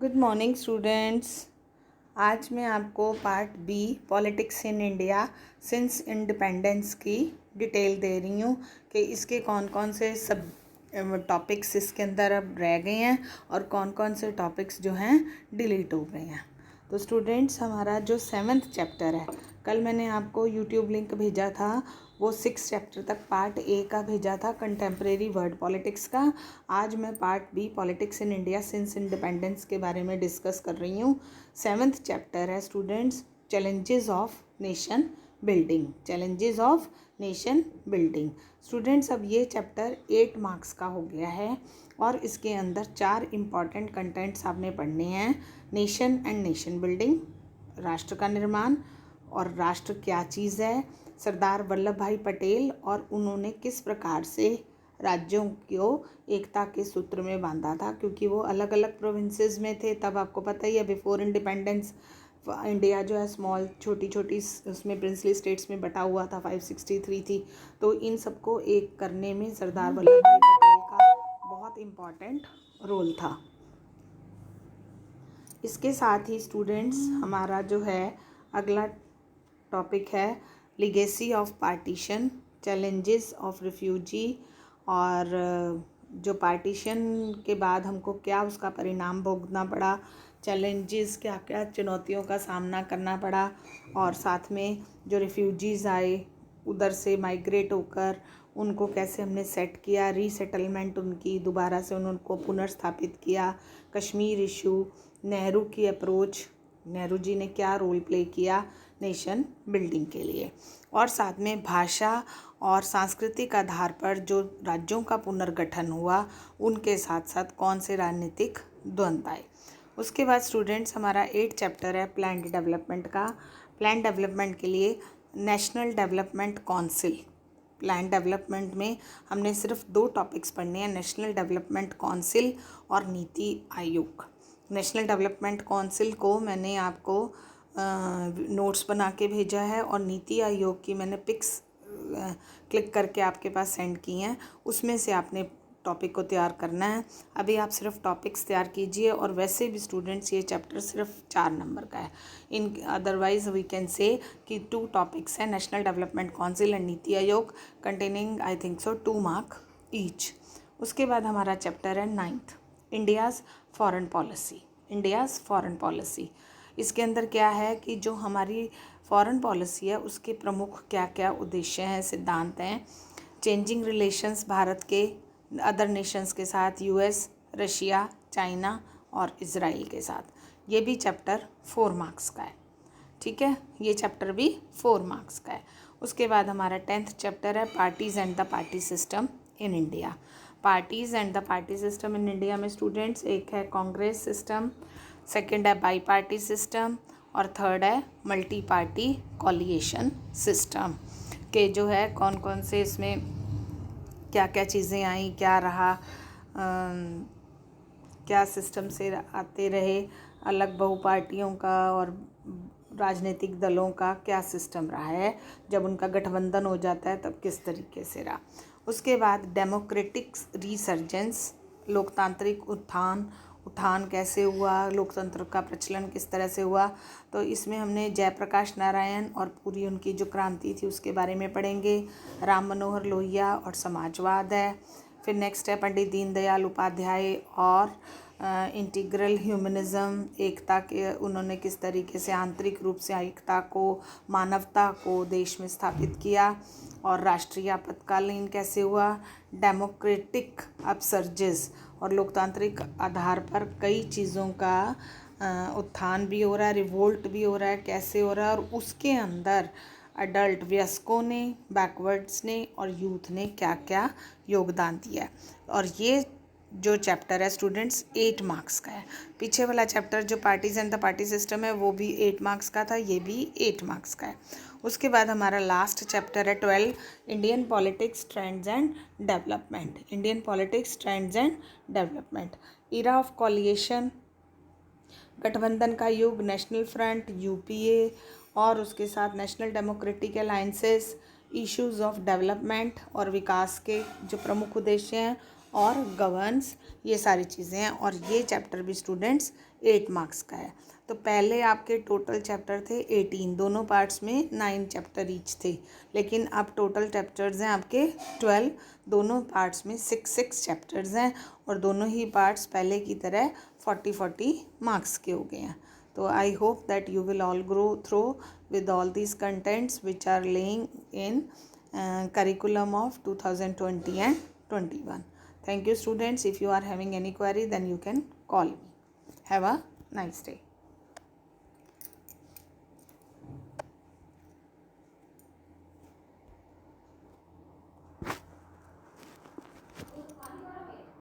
Good morning students. आज मैं आपको part B politics in India since independence की डिटेल दे रही हूँ कि इसके कौन कौन से सब टॉपिक्स इसके अंदर अब रह गए हैं और कौन कौन से टॉपिक्स जो हैं डिलीट हो गए हैं। तो स्टूडेंट्स, हमारा जो 7th चैप्टर है, कल मैंने आपको यूट्यूब लिंक भेजा था, वो 6 चैप्टर तक पार्ट ए का भेजा था, कंटेम्प्रेरी वर्ल्ड पॉलिटिक्स का। आज मैं part B politics in India since independence के बारे में डिस्कस कर रही हूँ। 7th चैप्टर है students, challenges of nation building. Challenges of nation building students, अब ये चैप्टर 8 मार्क्स का हो गया है और इसके अंदर 4 इम्पॉर्टेंट कंटेंट्स आपने पढ़ने हैं। नेशन एंड नेशन बिल्डिंग, राष्ट्र का निर्माण और राष्ट्र क्या चीज़ है, सरदार वल्लभ भाई पटेल और उन्होंने किस प्रकार से राज्यों को एकता के सूत्र में बांधा था, क्योंकि वो अलग अलग प्रोविंसेस में थे। तब आपको पता ही है, बिफोर इंडिपेंडेंस इंडिया जो है स्मॉल छोटी छोटी उसमें प्रिंसली स्टेट्स में बटा हुआ था, 563 थी। तो इन सबको एक करने में सरदार वल्लभ भाई पटेल का बहुत इम्पॉर्टेंट रोल था। इसके साथ ही स्टूडेंट्स, हमारा जो है अगला टॉपिक है legacy of partition, challenges of refugee, और जो पार्टीशन के बाद हमको क्या उसका परिणाम भोगना पड़ा, चैलेंजेस क्या क्या चुनौतियों का सामना करना पड़ा, और साथ में जो रिफ्यूजीज़ आए उधर से माइग्रेट होकर उनको कैसे हमने सेट किया, रीसेटलमेंट उनकी दोबारा से उनको पुनर्स्थापित किया, कश्मीर इशू, नेहरू की अप्रोच, नेहरू जी ने क्या रोल प्ले किया नेशन बिल्डिंग के लिए, और साथ में भाषा और सांस्कृतिक आधार पर जो राज्यों का पुनर्गठन हुआ उनके साथ साथ कौन से राजनीतिक द्वंद्व आए। उसके बाद स्टूडेंट्स, हमारा 8 चैप्टर है प्लान डेवलपमेंट का। प्लान डेवलपमेंट के लिए national development council, plan development में हमने सिर्फ 2 टॉपिक्स पढ़ने हैं, नेशनल डेवलपमेंट काउंसिल और NITI Aayog. National development council को मैंने आपको नोट्स बना के भेजा है और नीति आयोग की मैंने पिक्स क्लिक करके आपके पास सेंड की हैं। उसमें से आपने टॉपिक को तैयार करना है। अभी आप सिर्फ टॉपिक्स तैयार कीजिए, और वैसे भी स्टूडेंट्स ये चैप्टर सिर्फ 4 नंबर का है। In otherwise we can say कि 2 टॉपिक्स हैं, national development council and NITI Aayog, containing I think so 2 mark each. उसके बाद हमारा चैप्टर है 9th, India's foreign policy. India's foreign policy, इसके अंदर क्या है कि जो हमारी फॉरेन पॉलिसी है उसके प्रमुख क्या क्या उद्देश्य हैं, सिद्धांत हैं। चेंजिंग रिलेशंस भारत के अदर नेशंस के साथ, यूएस, रशिया, चाइना और इजराइल के साथ। ये भी चैप्टर 4 मार्क्स का है, ठीक है, ये चैप्टर भी 4 मार्क्स का है। उसके बाद हमारा 10th चैप्टर है parties and the party system in India. Parties and the party system in India में स्टूडेंट्स, एक है कांग्रेस सिस्टम, सेकंड है बाई पार्टी सिस्टम, और थर्ड है मल्टी पार्टी कॉलिएशन सिस्टम के जो है कौन कौन से इसमें क्या क्या चीज़ें आई, क्या रहा, क्या सिस्टम से आते रहे, अलग बहुपार्टियों का और राजनीतिक दलों का क्या सिस्टम रहा है, जब उनका गठबंधन हो जाता है तब किस तरीके से रहा। उसके बाद डेमोक्रेटिक रीसर्जेंस, लोकतांत्रिक उत्थान कैसे हुआ, लोकतंत्र का प्रचलन किस तरह से हुआ। तो इसमें हमने जयप्रकाश नारायण और पूरी उनकी जो क्रांति थी उसके बारे में पढ़ेंगे। राम मनोहर लोहिया और समाजवाद है। फिर नेक्स्ट है पंडित दीनदयाल उपाध्याय और इंटीग्रल ह्यूमनिज़्म, एकता के उन्होंने किस तरीके से आंतरिक रूप से एकता को, मानवता को देश में स्थापित किया। और राष्ट्रीय आपातकालीन कैसे हुआ, डेमोक्रेटिक अपसर्जेस, और लोकतांत्रिक आधार पर कई चीज़ों का उत्थान भी हो रहा है, रिवोल्ट भी हो रहा है, कैसे हो रहा है, और उसके अंदर अडल्ट वयस्कों ने, बैकवर्ड्स ने और यूथ ने क्या क्या योगदान दिया है। और ये जो चैप्टर है स्टूडेंट्स 8 मार्क्स का है। पीछे वाला चैप्टर जो parties and the party system है वो भी 8 मार्क्स का था, ये भी 8 मार्क्स का है। उसके बाद हमारा लास्ट चैप्टर है 12, Indian politics trends and development. Indian politics trends and development, era of coalition, गठबंधन का युग, नेशनल फ्रंट, यूपीए और उसके साथ national democratic alliances, issues of development और विकास के जो प्रमुख उद्देश्य हैं, और गवर्न्स, ये सारी चीज़ें हैं। और ये चैप्टर भी स्टूडेंट्स 8 मार्क्स का है। तो पहले आपके टोटल चैप्टर थे 18, दोनों पार्ट्स में 9 चैप्टर ईच थे, लेकिन अब टोटल चैप्टर्स हैं आपके 12, दोनों पार्ट्स में 6 चैप्टर्स हैं, और दोनों ही पार्ट्स पहले की तरह 40 मार्क्स के हो गए हैं। तो I hope that you will all go through with all these contents which are laying in curriculum of 2020 and 21. Thank you students. If you are having any query, then you can call me. Have a nice day.